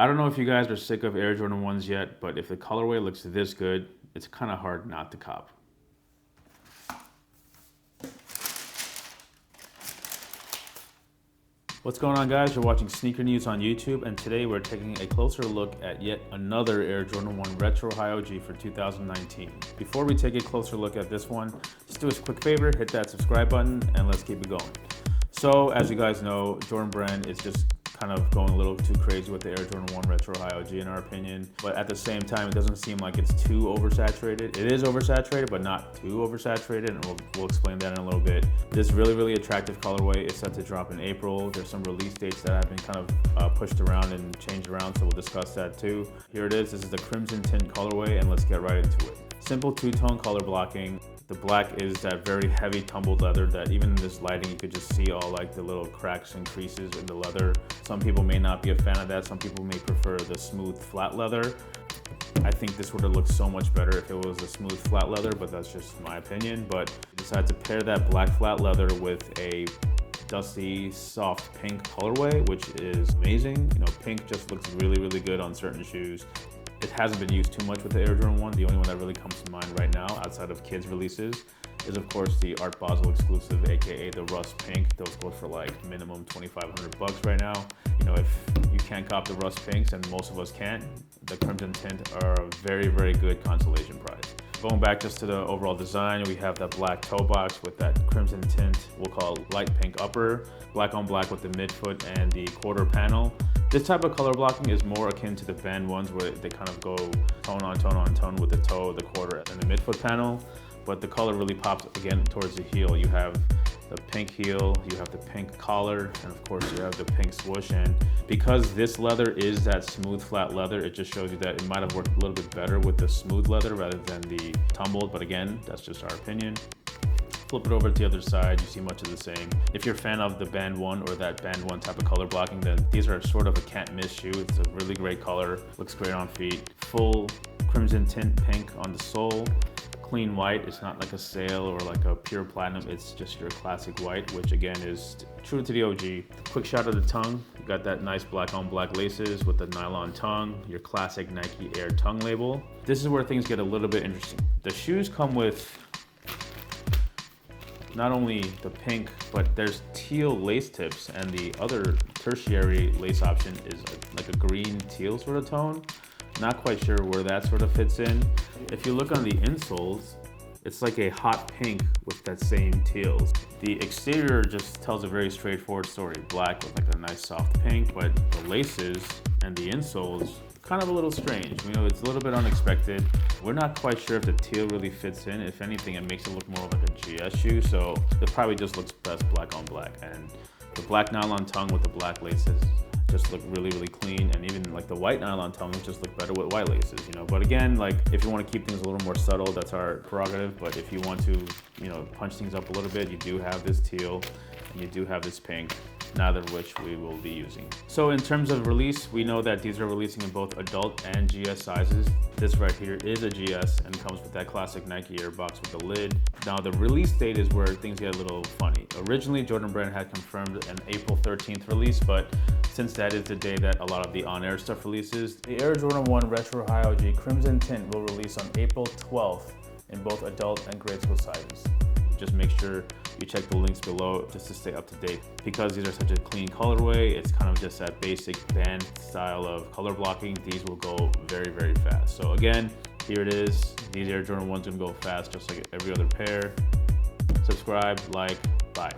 I don't know if you guys are sick of Air Jordan 1s yet, but if the colorway looks this good, it's kind of hard not to cop. What's going on, guys? You're watching Sneaker News on YouTube, and today we're taking a closer look at yet another Air Jordan 1 Retro High OG for 2019. Before we take a closer look at this one, just do us a quick favor, hit that subscribe button, and let's keep it going. So, as you guys know, Jordan Brand is just kind of going a little too crazy with the Air Jordan 1 Retro High OG in our opinion, but at the same time, it doesn't seem like it's too oversaturated. It is oversaturated, but not too oversaturated, and we'll explain that in a little bit. This really attractive colorway is set to drop in April. There's some release dates that have been kind of pushed around and changed around, so we'll discuss that too. Here it is. This is the Crimson Tint colorway, and let's get right into it. Simple two-tone color blocking. The black is that very heavy tumbled leather that even in this lighting you could just see all like the little cracks and creases in the leather. Some people may not be a fan of that. Some people may prefer the smooth flat leather. I think this would have looked so much better if it was a smooth flat leather, but that's just my opinion. But I decided to pair that black flat leather with a dusty soft pink colorway, which is amazing. You know, pink just looks really good on certain shoes. It hasn't been used too much with the Air Jordan 1. The only one that really comes to mind right now, outside of kids releases, is of course the Art Basel exclusive, aka the Rust Pink. Those go for like minimum $2,500 right now. You know, if you can't cop the Rust Pinks, and most of us can't, the Crimson Tint are a very good consolation prize. Going back just to the overall design, we have that black toe box with that Crimson Tint, we'll call light pink upper, black on black with the midfoot and the quarter panel. This type of color blocking is more akin to the band ones where they kind of go tone on tone with the toe, the quarter, and the midfoot panel. But the color really pops again towards the heel. You have the pink heel, you have the pink collar, and of course you have the pink swoosh. And because this leather is that smooth flat leather, it just shows you that it might have worked a little bit better with the smooth leather rather than the tumbled. But again, that's just our opinion. Flip it over to the other side, you see much of the same. If you're a fan of the band 1 or that band 1 type of color blocking, then these are sort of a can't miss shoe. It's a really great color, looks great on feet. Full Crimson Tint pink on the sole. Clean white, it's not like a sail or like a pure platinum, it's just your classic white, which again is true to the OG. Quick shot of the tongue, you got that nice black on black laces with the nylon tongue, your classic Nike Air tongue label. This is where things get a little bit interesting. The shoes come with not only the pink, but there's teal lace tips, and the other tertiary lace option is like a green teal sort of tone. Not quite sure where that sort of fits in. If you look on the insoles, it's like a hot pink with that same teals. The exterior just tells a very straightforward story. Black with like a nice soft pink, but the laces and the insoles, kind of a little strange. You know, it's a little bit unexpected. We're not quite sure if the teal really fits in. If anything, it makes it look more like a GS shoe, so it probably just looks best black on black. And the black nylon tongue with the black laces just look really clean, and even like the white nylon tongue just look better with white laces, you know. But again, like if you want to keep things a little more subtle, that's our prerogative. But if you want to, you know, punch things up a little bit, you do have this teal and you do have this pink, neither of which we will be using. So in terms of release, we know that these are releasing in both adult and GS sizes. This right here is a GS and comes with that classic Nike Air box with the lid. Now the release date is where things get a little funny. Originally, Jordan Brand had confirmed an April 13th release, but since that is the day that a lot of the on-air stuff releases, the Air Jordan 1 Retro High OG Crimson Tint will release on April 12th in both adult and grade school sizes. Just make sure you check the links below just to stay up to date. Because these are such a clean colorway, it's kind of just that basic band style of color blocking. These will go very fast. So again, here it is. These Air Jordan 1s gonna go fast just like every other pair. Subscribe, like, bye.